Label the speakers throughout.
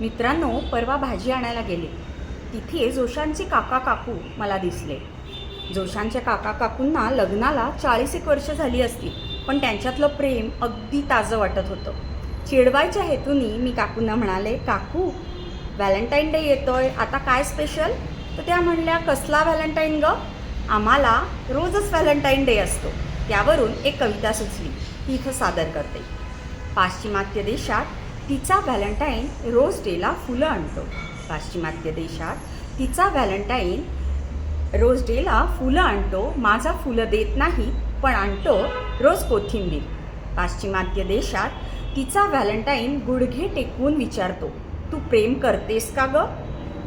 Speaker 1: मित्रांनो, परवा भाजी आणायला गेले. तिथे जोशांचे काका काकू मला दिसले. जोशांच्या काका काकूंना लग्नाला 40 वर्ष झाली असतील, पण त्यांच्यातलं प्रेम अगदी ताजं वाटत होतं. चिडवायच्या हेतूनी मी काकूंना म्हणाले, काकू व्हॅलेंटाईन डे येतोय, आता काय स्पेशल? तर त्या म्हणल्या, कसला व्हॅलेंटाईन ग? आम्हाला रोजच व्हॅलेंटाईन डे असतो. त्यावरून एक कविता सुचली, ती इथं सादर करते. पाश्चिमात्य देशात तिचा व्हॅलेंटाईन रोज डेला फुलं आणतो. पाश्चिमात्य देशात तिचा व्हॅलेंटाईन रोज डेला फुलं आणतो. माझा फुलं देत नाही, पण आणतो रोज कोथिंबीर. पाश्चिमात्य देशात तिचा व्हॅलेंटाईन गुडघे टेकवून विचारतो, तू प्रेम करतेस का ग?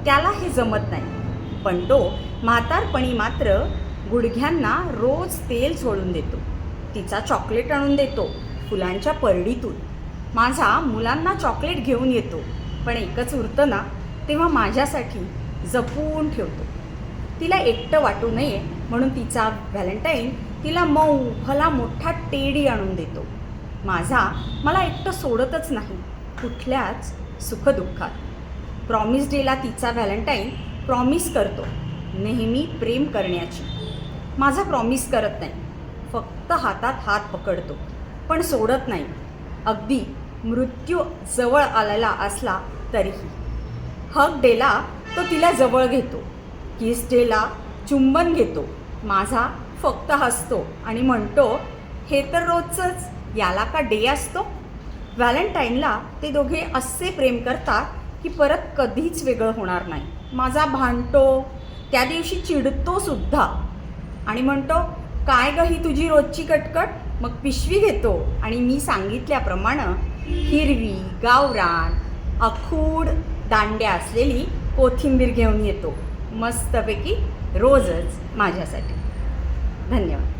Speaker 1: त्याला हे जमत नाही, पण तो म्हातारपणी मात्र गुडघ्यांना रोज तेल सोडून देतो. तिचा चॉकलेट आणून देतो फुलांच्या परडीतून. माझा मुलांना चॉकलेट घेऊन येतो, पण एकच उरतं ना, तेव्हा माझ्यासाठी जपून ठेवतो. तिला एकटं वाटू नये म्हणून तिचा व्हॅलेंटाईन तिला मऊ भला मोठा टेडी आणून देतो. माझा मला एकटं सोडतच नाही कुठल्याच सुखदुःखात. प्रॉमिस डेला तिचा व्हॅलेंटाईन प्रॉमिस करतो नेहमी प्रेम करण्याची. माझा प्रॉमिस करत नाही, फक्त हातात हात पकडतो, पण सोडत नाही, अगदी मृत्यू जवळ आलेला असला तरीही. हग डेला तो तिला जवळ घेतो, किस डेला चुंबन घेतो. माझा फक्त हसतो आणि म्हणतो, हे तर रोजचंच, याला का डे असतो? व्हॅलेंटाईनला ते दोघे असे प्रेम करतात की परत कधीच वेगळं होणार नाही. माझा भांडतो, त्या दिवशी चिडतो सुद्धा आणि म्हणतो, काय ग ही तुझी रोजची कटकट? मग पिशवी घेतो आणि मी सांगितल्याप्रमाणे हिरवी गावरान अखूड दांड्या असलेली कोथिंबीर घेऊन येतो, मस्तपैकी रोजच माझ्यासाठी. धन्यवाद.